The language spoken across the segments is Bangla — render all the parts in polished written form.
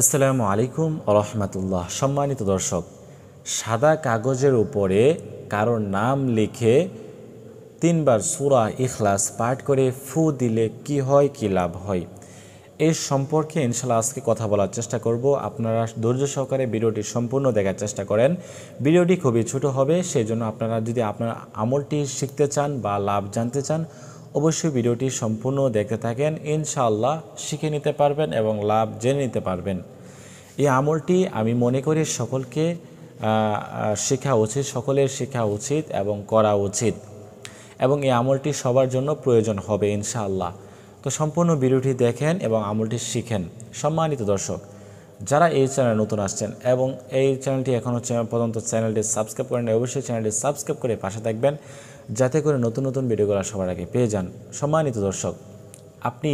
আসসালামু আলাইকুম রহমতুল্লাহ। সম্মানিত দর্শক, সাদা কাগজের উপরে কারোর নাম লিখে 3 বার সূরা ইখলাস পাঠ করে ফু দিলে কি হয়, কি লাভ হয়, এই সম্পর্কে ইনশাআল্লাহ আজকে কথা বলার চেষ্টা করব। আপনারা ধৈর্য সহকারে ভিডিওটি সম্পূর্ণ দেখার চেষ্টা করেন। ভিডিওটি খুবই ছোট হবে, সেই জন্য আপনারা যদি আপনার আমলটি শিখতে চান বা লাভ জানতে চান, অবশ্যই ভিডিওটি সম্পূর্ণ দেখতে থাকেন। ইনশাআল্লাহ শিখে নিতে পারবেন এবং লাভ জেনে নিতে পারবেন। এই আমলটি আমি মনে করি সকলকে শেখা উচিত, সকলের শেখা উচিত এবং করা উচিত, এবং এই আমলটি সবার জন্য প্রয়োজন হবে ইনশাআল্লাহ। তো সম্পূর্ণ ভিডিওটি দেখেন এবং আমলটি শিখেন। সম্মানিত দর্শক, যারা এই চ্যানেলে নতুন আসছেন এবং এই চ্যানেলটি এখনও পর্যন্ত চ্যানেলটি সাবস্ক্রাইব করেন, অবশ্যই চ্যানেলটি সাবস্ক্রাইব করে পাশে থাকবেন, যাতে করে নতুন নতুন ভিডিওগুলো সবার আগে পেয়ে যান। সম্মানিত দর্শক, আপনি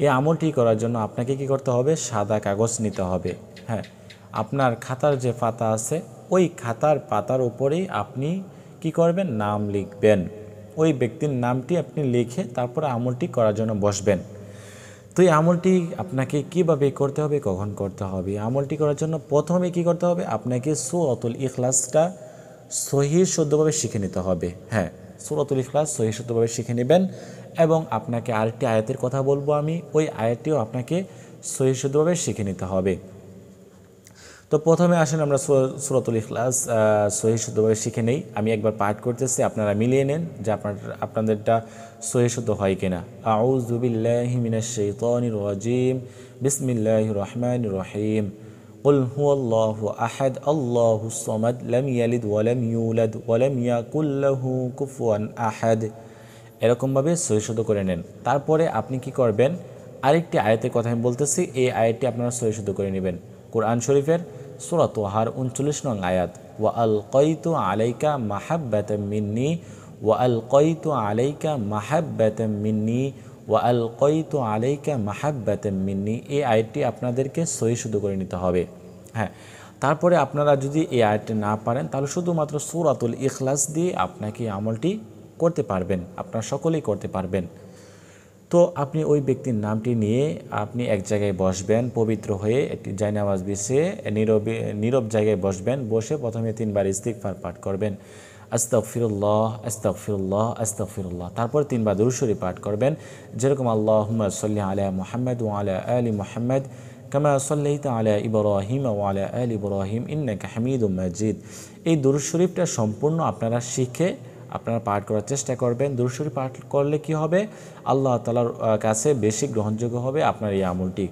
এই আমলটি করার জন্য আপনাকে কি করতে হবে? সাদা কাগজ নিতে হবে। হ্যাঁ, আপনার খাতার যে পাতা আছে ওই খাতার পাতার উপরেই আপনি কি করবেন? নাম লিখবেন। ওই ব্যক্তির নামটি আপনি লিখে তারপরে আমলটি করার জন্য বসবেন। তো এই আমলটি আপনাকে কিভাবে করতে হবে, কখন করতে হবে? আমলটি করার জন্য প্রথমে কি করতে হবে? আপনাকে সূরাতুল ইখলাসটা সহিহ শুদ্ধভাবে শিখে নিতে হবে। হ্যাঁ, সূরাতুল ইখলাস সহিহ শুদ্ধভাবে শিখে নেবেন। এবং আপনাকে আরেকটি আয়াতের কথা বলবো আমি, ওই আয়াতটিও আপনাকে সহিহ শুদ্ধভাবে শিখে নিতে হবে। তো প্রথমে আসেন আমরা সূরাতুল ইখলাস সহিহ শুদ্ধভাবে শিখে নেই। আমি একবার পাঠ করতেছি, আপনারা মিলিয়ে নেন যে আপনাদেরটা সহিহ শুদ্ধ হয় কিনা। আউযু বিল্লাহি মিনাশ শাইতানির রাজিম, বিসমিল্লাহির রহমানির রহিম। কুল হুয়াল্লাহু আহাদ আল্লাহুস সামাদ লাম ইয়ালিদ ওয়া লাম ইউলাদ ওয়া লাম ইয়াকুল লাহু কুফুয়ান আহাদ। এরকমভাবে সহিহ শুদ্ধ করে নেন। তারপরে আপনি কি করবেন? আরেকটি আয়াতের কথা আমি বলতেছি, এই আয়াতটি আপনারা সহিহ শুদ্ধ করে নেবেন। কোরআন শরীফের সূরা তাহার 39 নং আয়াত, ওয়া আলকাইতু আলাইকা মাহাব্বাতাম মিন্নি ওয়া আলকাইতু আলাইকা মাহাব্বাতাম মিন্নি ওয়া আলকাইতু আলাইকা মাহাব্বাতাম মিন্নি, এই আয়াতটি আপনাদেরকে সহিহ শুদ্ধ করে নিতে হবে। হ্যাঁ, তারপরে আপনারা যদি এই আয়াতটি না পারেন তাহলে শুধুমাত্র সূরাতুল ইখলাস দিয়ে আপনাকে আমলটি করতে পারবেন, আপনারা সকলেই করতে পারবেন। তো আপনি ওই ব্যক্তির নামটি নিয়ে আপনি এক জায়গায় বসবেন, পবিত্র হয়ে একটি জায়নামাজ বিছিয়ে নীরব জায়গায় বসবেন। বসে প্রথমে 3 বার ইস্তিগফার পাঠ করবেন, আস্তাগফিরুল্লাহ আস্তাগফিরুল্লাহ আস্তাগফিরুল্লাহ। তারপর 3 বার দুরূদ শরীফ পাঠ করবেন, যেরকম আল্লাহুম্মা সাল্লি আলা মুহাম্মাদ ওয়া আলা আলি মুহাম্মাদ কামা সাল্লাইতা আলা ইব্রাহিম ওয়া আলা আলি ইব্রাহিম ইন্নাকা হামিদুম মাজিদ। এই দুরূদ শরীফটা সম্পূর্ণ আপনারা শিখে আপনারা পাঠ করার চেষ্টা করবেন। দুরূদ শরীফ পাঠ করলে কি হবে? আল্লাহ তাআলার কাছে বেশি গ্রহণযোগ্য হবে আপনার এই আমলটি,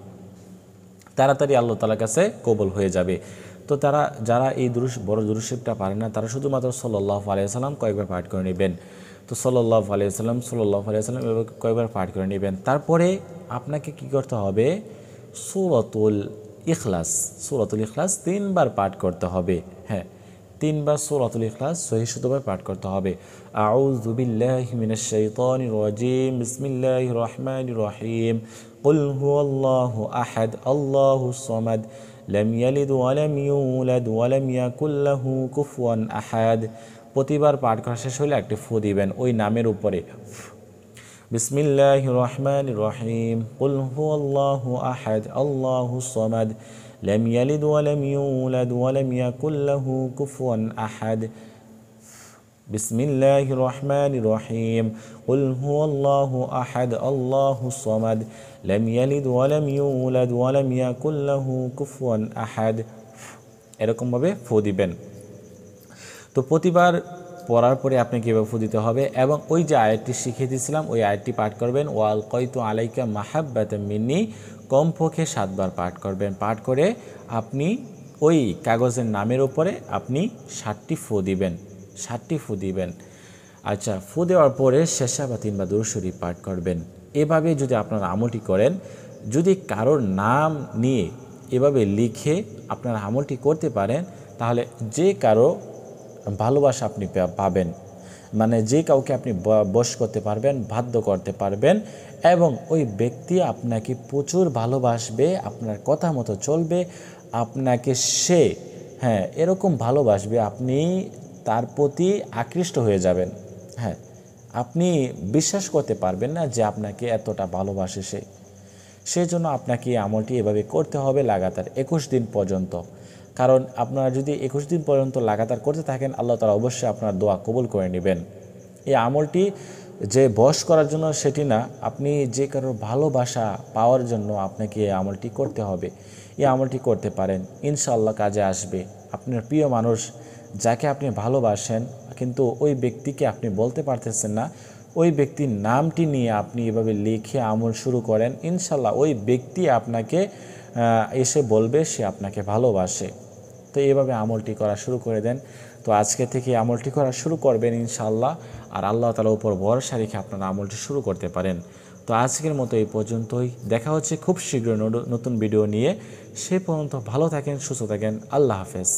তাড়াতাড়ি আল্লাহ তাআলার কাছে কবুল হয়ে যাবে। তো যারা এই বড় দুরূদ শরীফটা পারেন না, তারা শুধুমাত্র সাল্লাল্লাহু আলাইহি ওয়াসাল্লাম কয়েকবার পাঠ করে নেবেন। তো সাল্লাল্লাহু আলাইহি ওয়াসাল্লাম এভাবে কয়েকবার পাঠ করে নেবেন। তারপরে আপনাকে কি করতে হবে? সূরাতুল ইখলাস 3 বার পাঠ করতে হবে। হ্যাঁ, 3 বার সূরাতুল ইখলাস সহিহ শুদ্ধভাবে পাঠ করতে হবে। আউযু বিল্লাহি মিনাশ শাইতানির রাজিম, বিসমিল্লাহির রহমানির রহিম। কুল হুয়াল্লাহু আহাদ আল্লাহুস সামাদ লাম ইয়ালিদ ওয়া লাম ইউলাদ ওয়া লাম ইয়াকুল লাহু কুফুয়ান আহাদ। প্রতিবার পাঠ করা শেষ হলে একটি ফু দিবেন ওই নামের উপরে। বিসমিল্লাহির রহমানির রহিম। কুল হুয়াল্লাহু আহাদ আল্লাহুস সামাদ লাম ইয়ালিদ ওয়া লাম ইউলাদ ওয়া লাম ইয়াকুল লাহু কুফুয়ান আহাদ। বিসমিল্লাহির রহমানির রহিম। কুল হুয়াল্লাহু আহাদ আল্লাহুস সামাদ লাম ইয়ালিদ ওয়া লাম ইউলাদ ওয়া লাম ইয়াকুল লাহু কুফুয়ান আহাদ। এরকমভাবে ফু দিবেন। তো প্রতিবার পড়ার পরে আপনি কীভাবে ফু দিতে হবে, এবং ওই যে আয়াতটি শিখিয়ে দিয়েছিলাম ওই আয়াতটি পাঠ করবেন, ওয়া আলকাইতু আলাইকা মাহাব্বাতাম মিন্নি, কমপক্ষে 7 বার পাঠ করবেন। পাঠ করে আপনি ওই কাগজের নামের উপরে আপনি 7টি ফু দিবেন, 7টি ফু দিবেন। আচ্ছা, ফু দেওয়ার পরে শেষে আবার 3 বার দুরূদ শরীফ পাঠ করবেন। এভাবে যদি আপনারা আমলটি করেন, যদি কারোর নাম নিয়ে এভাবে লিখে আপনারা আমলটি করতে পারেন, তাহলে যে কারো ভালোবাসা আপনি পাবেন, মানে যে কাউকে আপনি বশ করতে পারবেন, বাধ্য করতে পারবেন, এবং ওই ব্যক্তি আপনাকে প্রচুর ভালোবাসবে, আপনার কথা মতো চলবে, আপনাকে সে এরকম ভালোবাসবে, আপনি তার প্রতি আকৃষ্ট হয়ে যাবেন। হ্যাঁ, আপনি বিশ্বাস করতে পারবেন না যে আপনাকে এতটা ভালোবাসে সে। সেই জন্য আপনাকে এই আমলটি এভাবে করতে হবে লাগাতার 21 দিন পর্যন্ত। কারণ আপনারা যদি 21 দিন পর্যন্ত লাগাতার করতে থাকেন, আল্লাহ তাআলা অবশ্যই আপনার দোয়া কবুল করে নেবেন। এই আমলটি যে বশ করার জন্য সেটি না, আপনি যে কারোর ভালোবাসা পাওয়ার জন্য আপনাকে এই আমলটি করতে হবে। এই আমলটি করতে পারেন, ইনশাআল্লাহ কাজে আসবে। আপনার প্রিয় মানুষ যাকে আপনি ভালোবাসেন কিন্তু ওই ব্যক্তিকে আপনি বলতে পারতেছেন না, ওই ব্যক্তির নামটি নিয়ে আপনি এভাবে লিখে আমল শুরু করেন, ইনশাআল্লাহ ওই ব্যক্তি আপনাকে এসে বলবে সে আপনাকে ভালোবাসে। তো এইভাবে আমলটি করা শুরু করে দেন। তো আজকে থেকে আমলটি করা শুরু করবেন ইনশাআল্লাহ। আর আল্লাহ তাআলার উপর ভরসা রেখে আপনারা আমলটি শুরু করতে পারেন। তো আজকের মতো এই পর্যন্তই, দেখা হচ্ছে খুব শীঘ্রই নতুন ভিডিও নিয়ে। সে পর্যন্ত ভালো থাকেন, সুস্থ থাকেন, আল্লাহ হাফেজ।